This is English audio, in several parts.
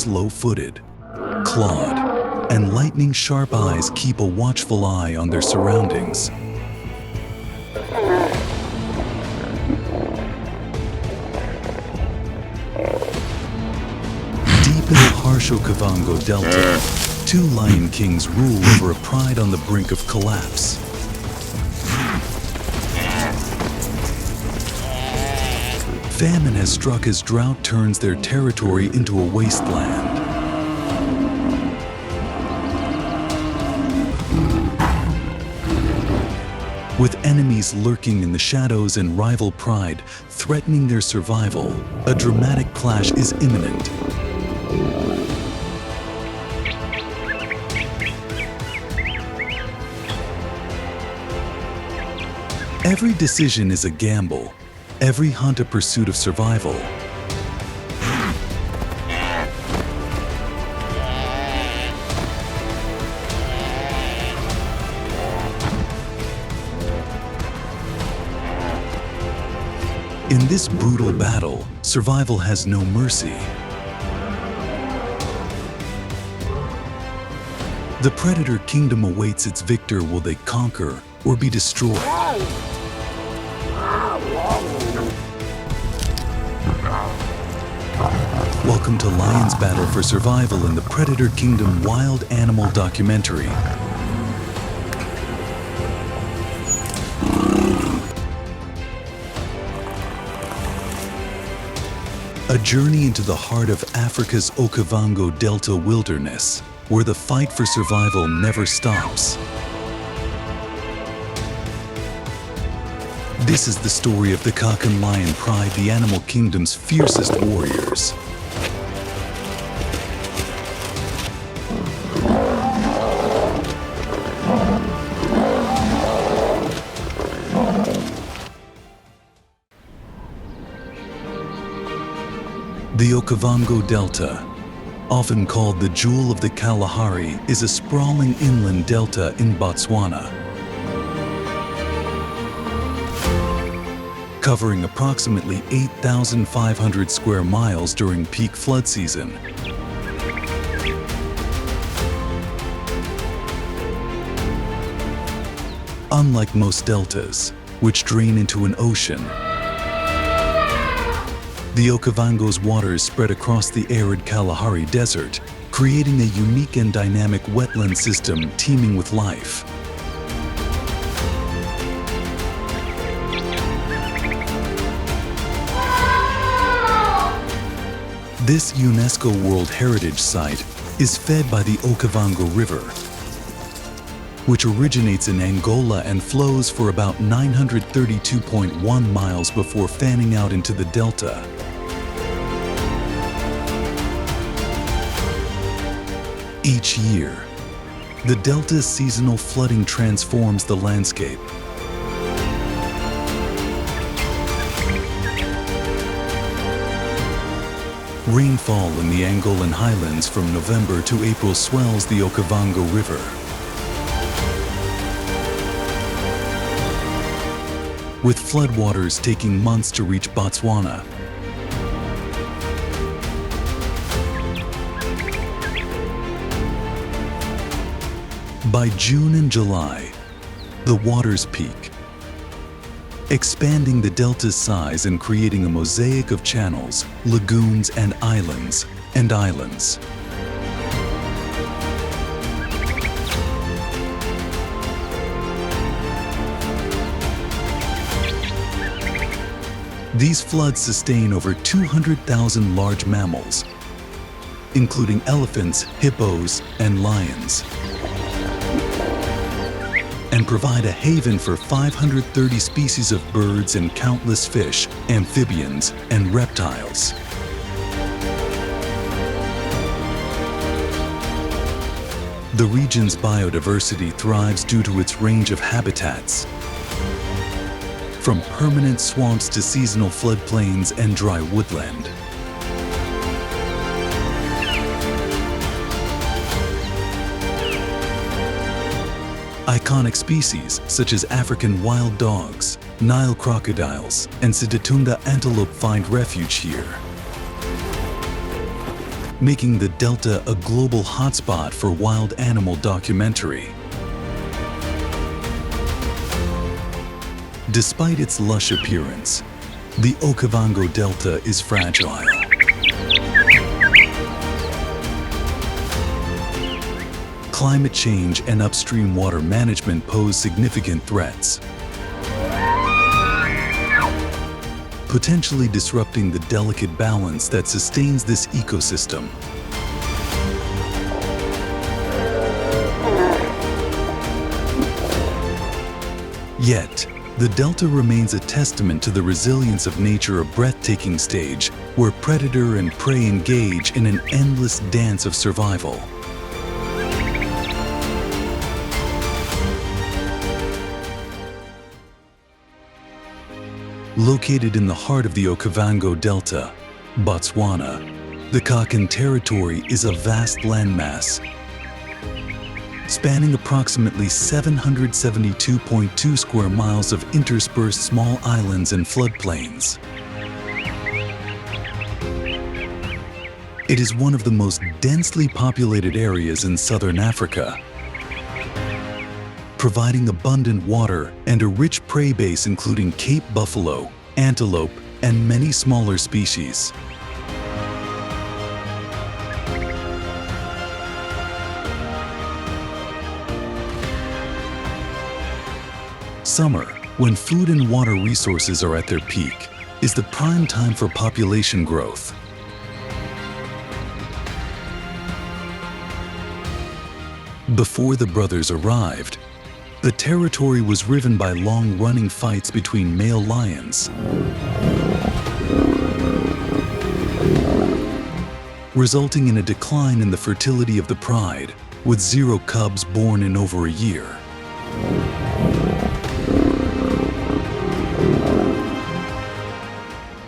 slow-footed, clawed, and lightning-sharp eyes keep a watchful eye on their surroundings. Deep in the harsh Okavango Delta, two lion kings rule over a pride on the brink of collapse. Famine has struck as drought turns their territory into a wasteland. With enemies lurking in the shadows and rival pride threatening their survival, a dramatic clash is imminent. Every decision is a gamble, every hunt a pursuit of survival. In this brutal battle, survival has no mercy. The predator kingdom awaits its victor. Will they conquer or be destroyed? Welcome to Lion's Battle for Survival in the Predator Kingdom Wild Animal Documentary. A journey into the heart of Africa's Okavango Delta wilderness, where the fight for survival never stops. This is the story of the Kakan lion pride, the animal kingdom's fiercest warriors. The Okavango Delta, often called the Jewel of the Kalahari, is a sprawling inland delta in Batswana. Covering approximately 8,500 square miles during peak flood season. Unlike most deltas, which drain into an ocean, the Okavango's waters spread across the arid Kalahari Desert, creating a unique and dynamic wetland system teeming with life. This UNESCO World Heritage Site is fed by the Okavango River, which originates in Angola and flows for about 932.1 miles before fanning out into the delta. Each year, the delta's seasonal flooding transforms the landscape. Rainfall in the Angolan highlands from November to April swells the Okavango River. With floodwaters taking months to reach Batswana. By June and July, the waters peak, expanding the delta's size and creating a mosaic of channels, lagoons, and islands. These floods sustain over 200,000 large mammals, including elephants, hippos, and lions, and provide a haven for 530 species of birds and countless fish, amphibians, and reptiles. The region's biodiversity thrives due to its range of habitats, from permanent swamps to seasonal floodplains and dry woodland. Iconic species such as African wild dogs, Nile crocodiles, and Siditunda antelope find refuge here. making the Delta a global hotspot for wild animal documentary. Despite its lush appearance, the Okavango Delta is fragile. Climate change and upstream water management pose significant threats, potentially disrupting the delicate balance that sustains this ecosystem. Yet, the Delta remains a testament to the resilience of nature, a breathtaking stage where predator and prey engage in an endless dance of survival. Located in the heart of the Okavango Delta, Batswana, the Kakan territory is a vast landmass spanning approximately 772.2 square miles of interspersed small islands and floodplains. It is one of the most densely populated areas in southern Africa, providing abundant water and a rich prey base including Cape buffalo, antelope, and many smaller species. Summer, when food and water resources are at their peak, is the prime time for population growth. Before the brothers arrived, the territory was riven by long-running fights between male lions, resulting in a decline in the fertility of the pride, with 0 cubs born in over a year.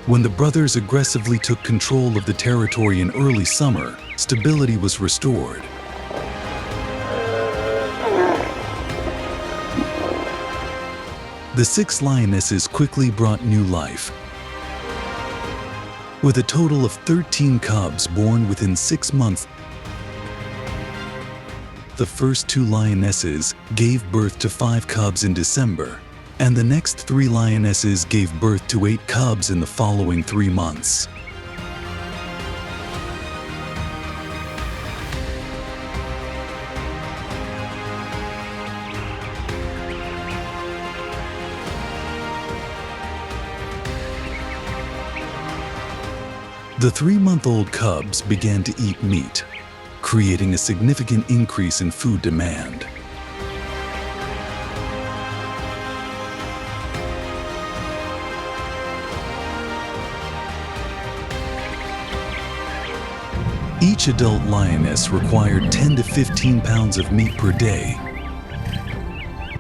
When the brothers aggressively took control of the territory in early summer, stability was restored. The 6 lionesses quickly brought new life, with a total of 13 cubs born within 6 months. The first 2 lionesses gave birth to 5 cubs in December, and the next 3 lionesses gave birth to 8 cubs in the following 3 months. The 3-month-old cubs began to eat meat, creating a significant increase in food demand. Each adult lioness required 10 to 15 pounds of meat per day,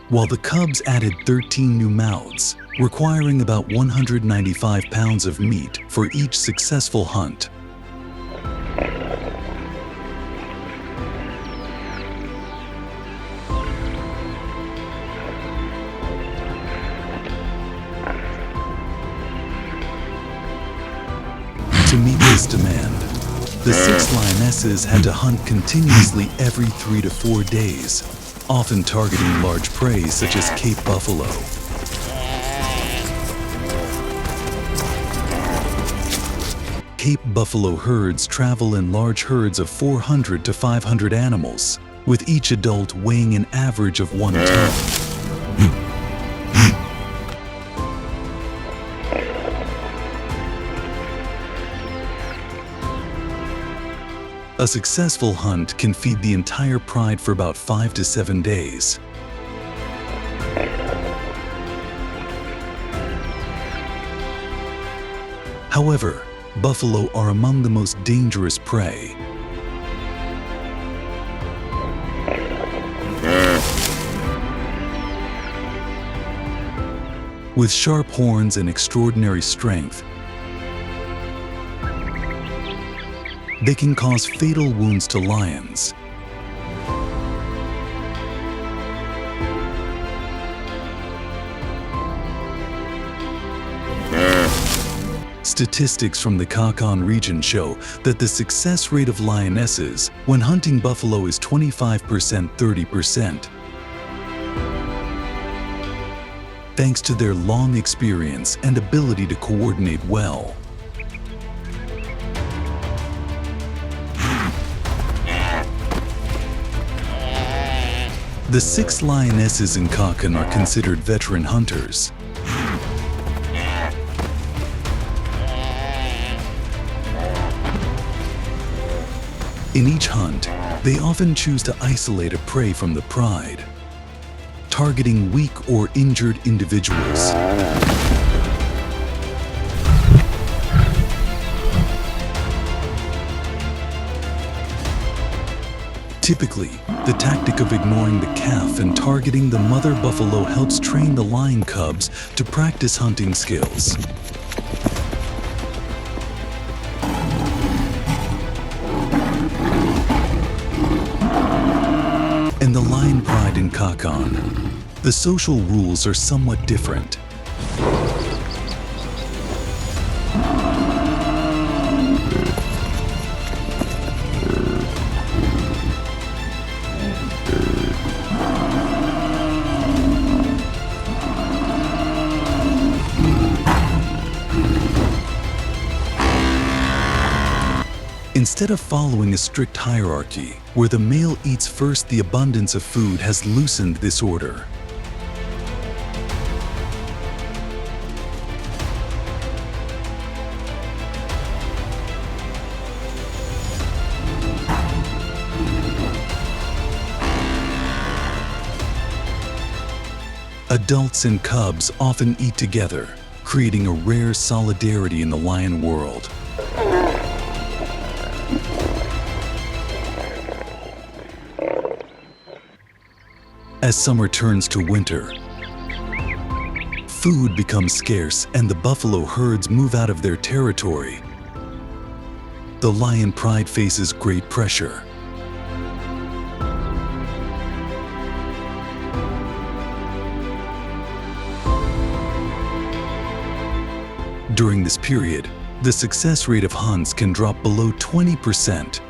while the cubs added 13 new mouths, requiring about 195 pounds of meat for each successful hunt. To meet this demand, the 6 lionesses had to hunt continuously every 3 to 4 days, often targeting large prey such as Cape buffalo. Cape buffalo herds travel in large herds of 400 to 500 animals, with each adult weighing an average of 1 ton. A successful hunt can feed the entire pride for about 5 to 7 days. However, buffalo are among the most dangerous prey. With sharp horns and extraordinary strength, they can cause fatal wounds to lions. Statistics from the Kakan region show that the success rate of lionesses when hunting buffalo is 25%, 30%. Thanks to their long experience and ability to coordinate well. The 6 lionesses in Kakan are considered veteran hunters. In each hunt, they often choose to isolate a prey from the pride, targeting weak or injured individuals. Typically, the tactic of ignoring the calf and targeting the mother buffalo helps train the lion cubs to practice hunting skills. In the lion pride in Kakan, the social rules are somewhat different. Instead of following a strict hierarchy, where the male eats first, the abundance of food has loosened this order. Adults and cubs often eat together, creating a rare solidarity in the lion world. As summer turns to winter, food becomes scarce and the buffalo herds move out of their territory. The lion pride faces great pressure. During this period, the success rate of hunts can drop below 20%.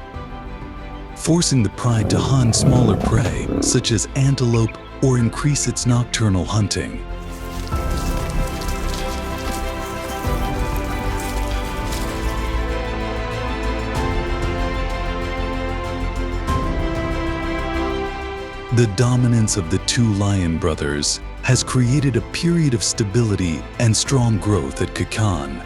Forcing the pride to hunt smaller prey, such as antelope, or increase its nocturnal hunting. The dominance of the 2 lion brothers has created a period of stability and strong growth at Kakan.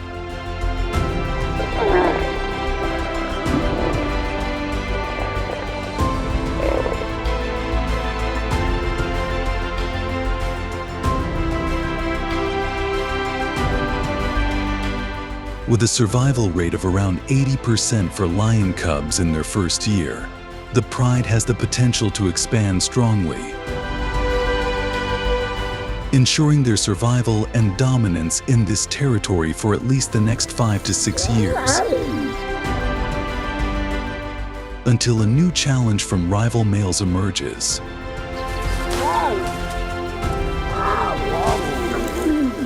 With a survival rate of around 80% for lion cubs in their first year, the pride has the potential to expand strongly, ensuring their survival and dominance in this territory for at least the next 5 to 6 years, until a new challenge from rival males emerges.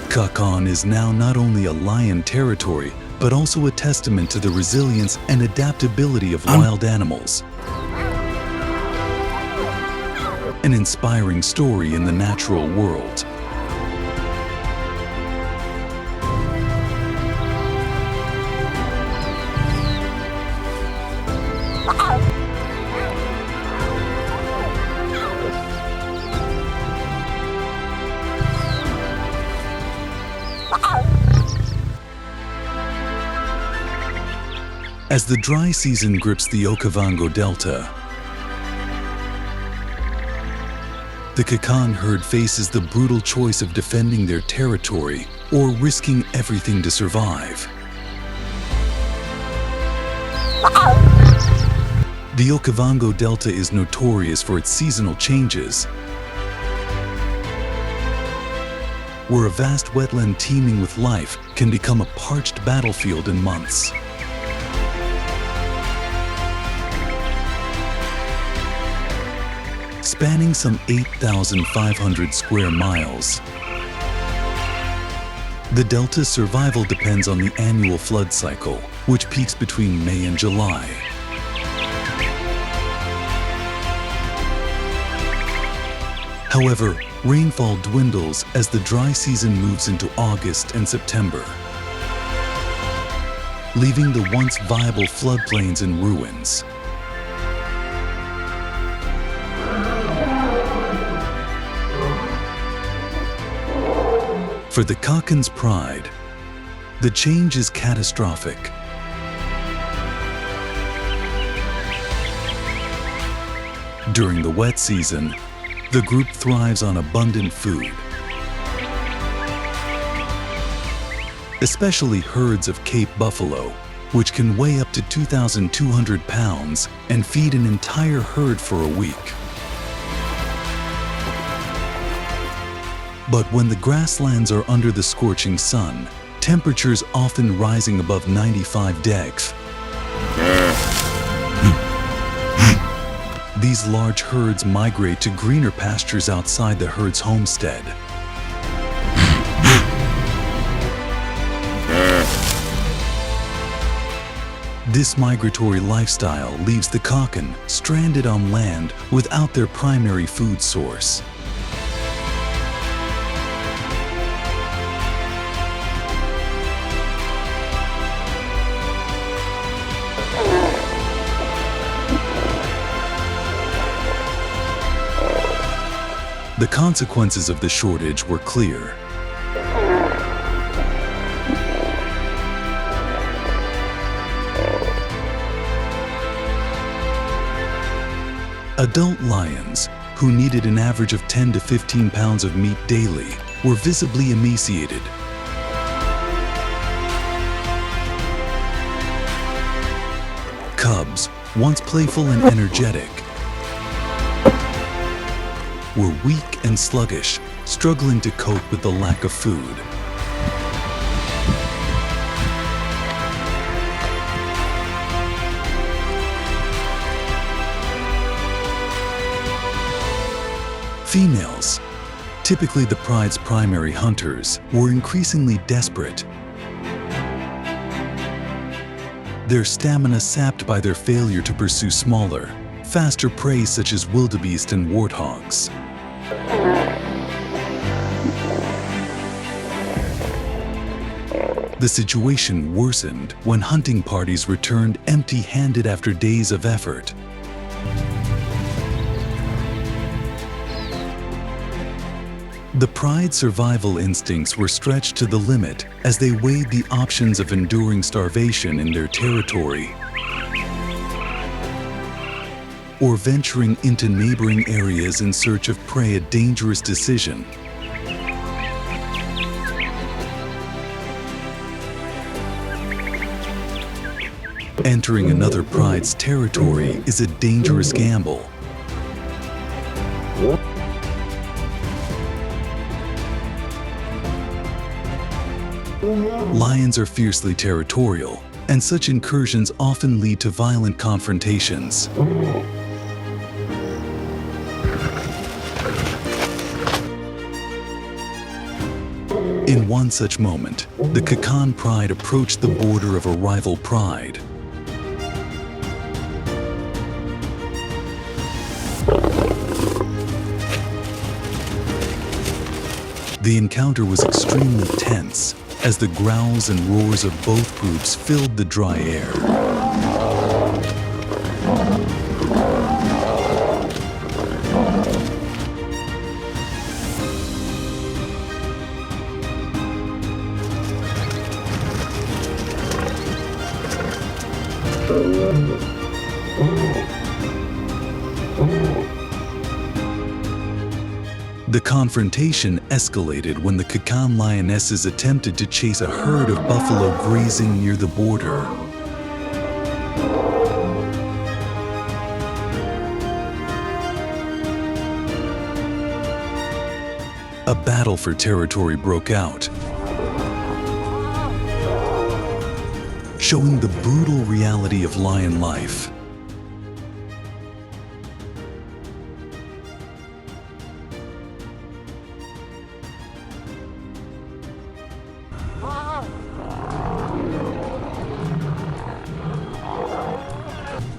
Kakan is now not only a lion territory, but also a testament to the resilience and adaptability of wild animals. An inspiring story in the natural world. As the dry season grips the Okavango Delta, the Kakan herd faces the brutal choice of defending their territory or risking everything to survive. The Okavango Delta is notorious for its seasonal changes, where a vast wetland teeming with life can become a parched battlefield in months. Spanning some 8,500 square miles, The delta's survival depends on the annual flood cycle, which peaks between May and July. However, rainfall dwindles as the dry season moves into August and September, leaving the once viable floodplains in ruins. For the Kakan's pride, the change is catastrophic. During the wet season, the group thrives on abundant food, especially herds of Cape buffalo, which can weigh up to 2,200 pounds and feed an entire herd for a week. But when the grasslands are under the scorching sun, temperatures often rising above 95 degrees, these large herds migrate to greener pastures outside the herd's homestead. This migratory lifestyle leaves the Kakan stranded on land without their primary food source. The consequences of the shortage were clear. Adult lions, who needed an average of 10 to 15 pounds of meat daily, were visibly emaciated. Cubs, once playful and energetic, were weak and sluggish, struggling to cope with the lack of food. Females, typically the pride's primary hunters, were increasingly desperate. Their stamina sapped by their failure to pursue smaller, faster prey such as wildebeest and warthogs. The situation worsened when hunting parties returned empty-handed after days of effort. The pride's survival instincts were stretched to the limit as they weighed the options of enduring starvation in their territory or venturing into neighboring areas in search of prey, a dangerous decision. Entering another pride's territory is a dangerous gamble. Lions are fiercely territorial, and such incursions often lead to violent confrontations. In one such moment, the Kakan pride approached the border of a rival pride. The encounter was extremely tense, as the growls and roars of both groups filled the dry air. The confrontation escalated when the Kakan lionesses attempted to chase a herd of buffalo grazing near the border. A battle for territory broke out, showing the brutal reality of lion life.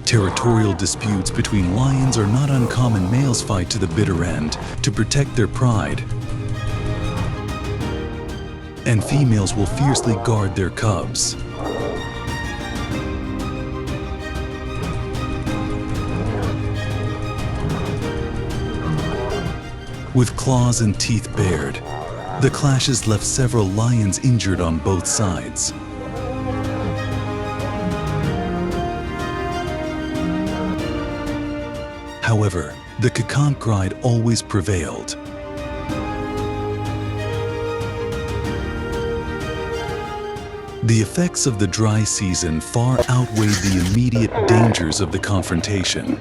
Territorial disputes between lions are not uncommon. Males fight to the bitter end to protect their pride, and females will fiercely guard their cubs. With claws and teeth bared, the clashes left several lions injured on both sides. However, the Kakant pride always prevailed. The effects of the dry season far outweighed the immediate dangers of the confrontation.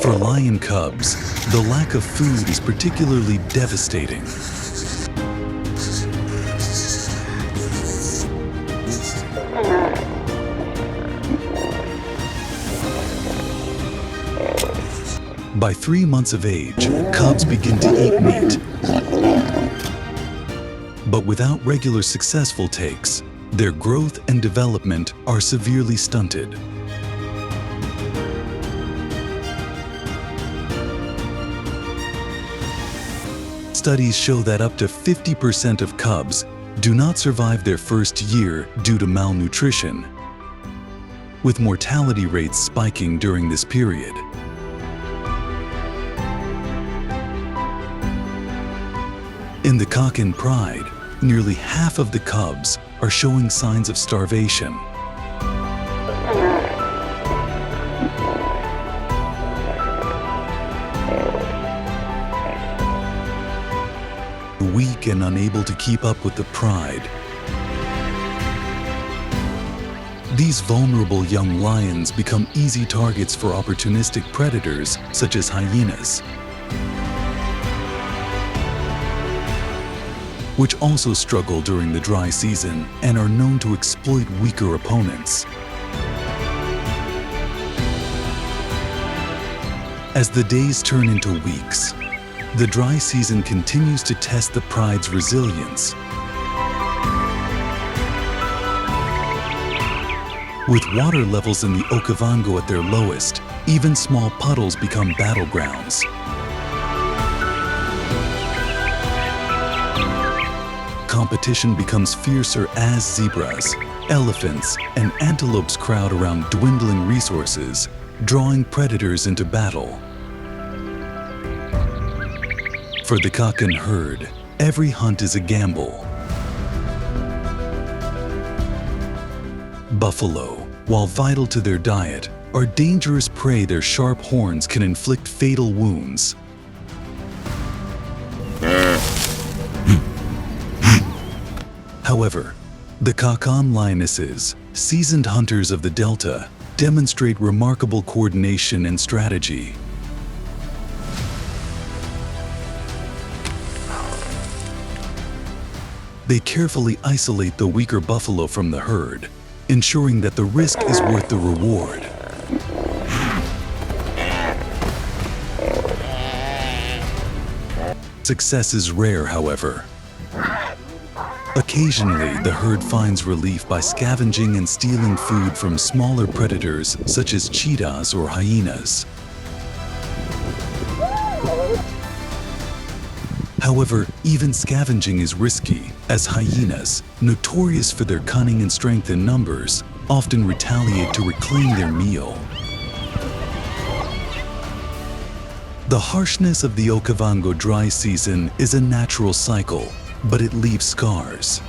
For lion cubs, the lack of food is particularly devastating. By 3 months of age, cubs begin to eat meat. But without regular successful takes, their growth and development are severely stunted. Studies show that up to 50% of cubs do not survive their first year due to malnutrition, with mortality rates spiking during this period. In the Kakant pride, nearly half of the cubs are showing signs of starvation. Weak and unable to keep up with the pride. These vulnerable young lions become easy targets for opportunistic predators such as hyenas, which also struggle during the dry season and are known to exploit weaker opponents. As the days turn into weeks, the dry season continues to test the pride's resilience. With water levels in the Okavango at their lowest, even small puddles become battlegrounds. Competition becomes fiercer as zebras, elephants, and antelopes crowd around dwindling resources, drawing predators into battle. For the Kakant herd, every hunt is a gamble. Buffalo, while vital to their diet, are dangerous prey. Their sharp horns can inflict fatal wounds. However, the Kakant lionesses, seasoned hunters of the Delta, demonstrate remarkable coordination and strategy. They carefully isolate the weaker buffalo from the herd, ensuring that the risk is worth the reward. Success is rare, however. Occasionally, the herd finds relief by scavenging and stealing food from smaller predators such as cheetahs or hyenas. However, even scavenging is risky, as hyenas, notorious for their cunning and strength in numbers, often retaliate to reclaim their meal. The harshness of the Okavango dry season is a natural cycle, but it leaves scars.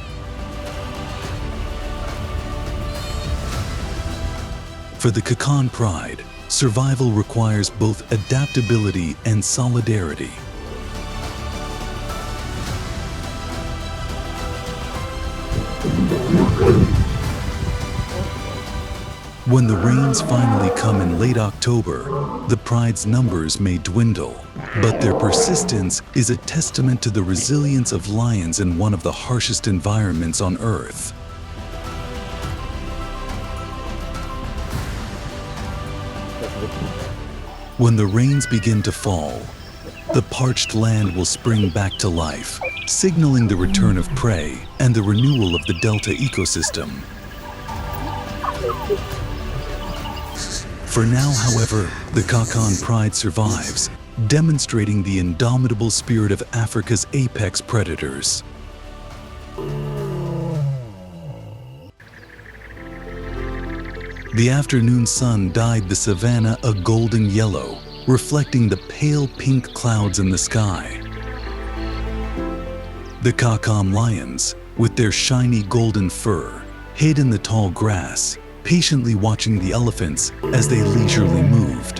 For the Kakant pride, survival requires both adaptability and solidarity. When the rains finally come in late October, the pride's numbers may dwindle, but their persistence is a testament to the resilience of lions in one of the harshest environments on Earth. When the rains begin to fall, the parched land will spring back to life, signaling the return of prey and the renewal of the delta ecosystem. For now, however, the Kakan pride survives, demonstrating the indomitable spirit of Africa's apex predators. The afternoon sun dyed the savanna a golden yellow, reflecting the pale pink clouds in the sky. The Kakan lions, with their shiny golden fur, hid in the tall grass, patiently watching the elephants as they leisurely moved.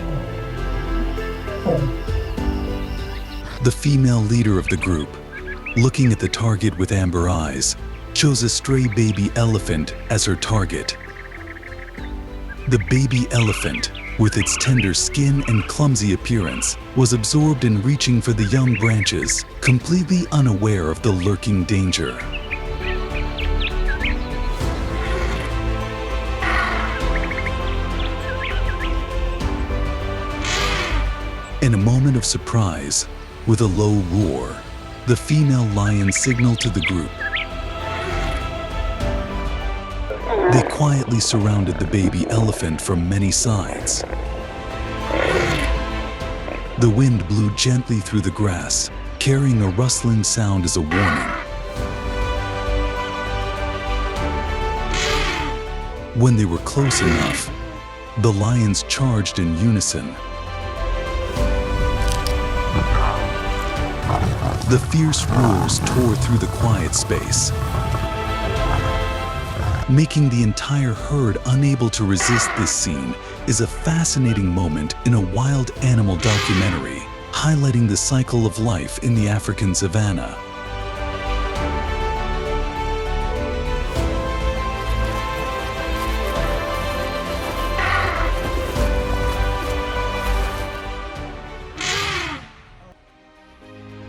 The female leader of the group, looking at the target with amber eyes, chose a stray baby elephant as her target. The baby elephant, with its tender skin and clumsy appearance, was absorbed in reaching for the young branches, completely unaware of the lurking danger. In a moment of surprise, with a low roar, the female lion signaled to the group. They quietly surrounded the baby elephant from many sides. The wind blew gently through the grass, carrying a rustling sound as a warning. When they were close enough, the lions charged in unison. The fierce roars tore through the quiet space, making the entire herd unable to resist. This scene is a fascinating moment in a wild animal documentary, highlighting the cycle of life in the African savanna.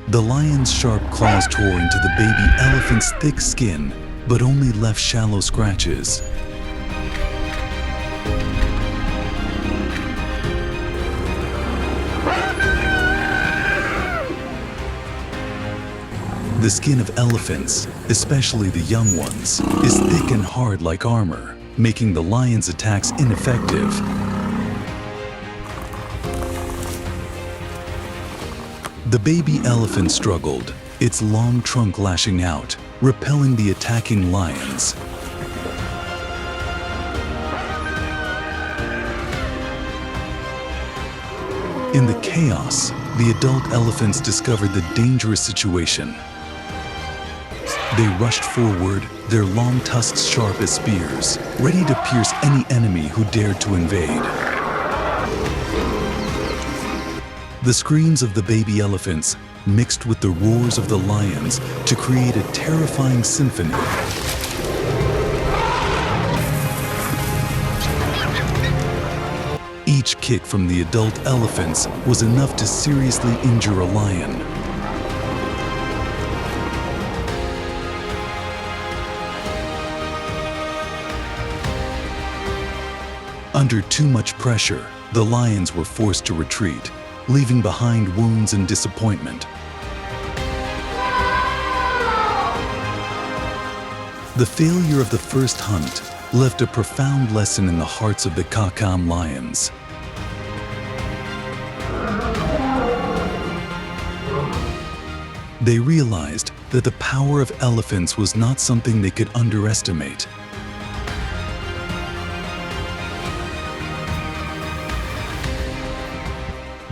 The lion's sharp claws tore into the baby elephant's thick skin, but only left shallow scratches. The skin of elephants, especially the young ones, is thick and hard like armor, making the lion's attacks ineffective. The baby elephant struggled, its long trunk lashing out, repelling the attacking lions. In the chaos, the adult elephants discovered the dangerous situation. They rushed forward, their long tusks sharp as spears, ready to pierce any enemy who dared to invade. The screams of the baby elephants mixed with the roars of the lions to create a terrifying symphony. Each kick from the adult elephants was enough to seriously injure a lion. Under too much pressure, the lions were forced to retreat, leaving behind wounds and disappointment. The failure of the first hunt left a profound lesson in the hearts of the Kakan lions. They realized that the power of elephants was not something they could underestimate.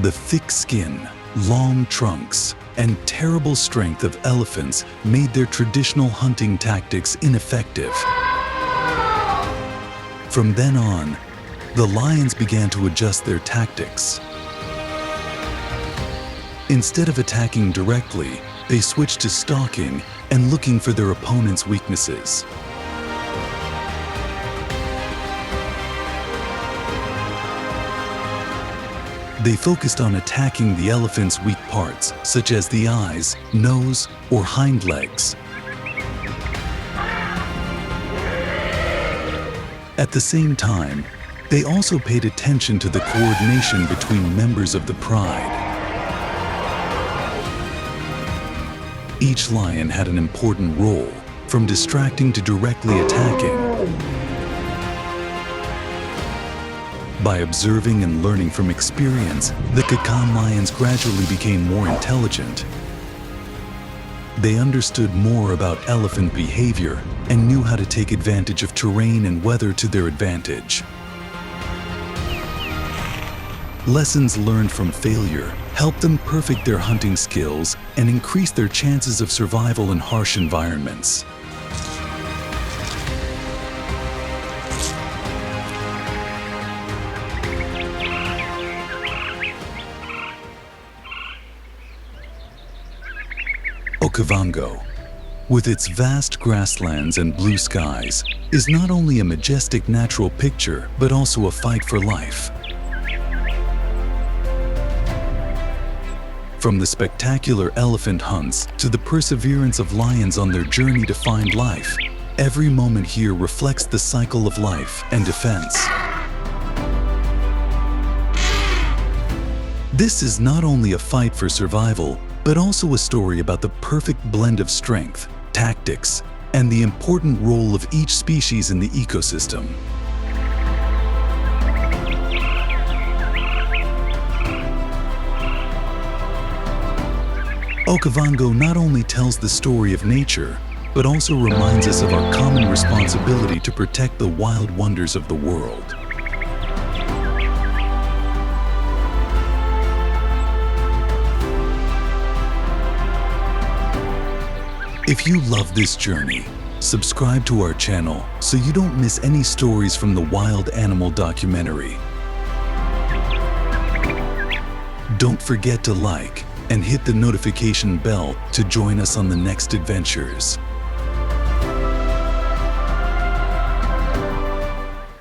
The thick skin, long trunks, and terrible strength of elephants made their traditional hunting tactics ineffective. From then on, the lions began to adjust their tactics. Instead of attacking directly, they switched to stalking and looking for their opponent's weaknesses. They focused on attacking the elephant's weak parts, such as the eyes, nose, or hind legs. At the same time, they also paid attention to the coordination between members of the pride. Each lion had an important role, from distracting to directly attacking. By observing and learning from experience, the Kakan lions gradually became more intelligent. They understood more about elephant behavior and knew how to take advantage of terrain and weather to their advantage. Lessons learned from failure helped them perfect their hunting skills and increase their chances of survival in harsh environments. Okavango, with its vast grasslands and blue skies, is not only a majestic natural picture, but also a fight for life. From the spectacular elephant hunts to the perseverance of lions on their journey to find life, every moment here reflects the cycle of life and defense. This is not only a fight for survival, but also a story about the perfect blend of strength, tactics, and the important role of each species in the ecosystem. Okavango not only tells the story of nature, but also reminds us of our common responsibility to protect the wild wonders of the world. If you love this journey, subscribe to our channel so you don't miss any stories from the Wild Animal Documentary. Don't forget to like and hit the notification bell to join us on the next adventures.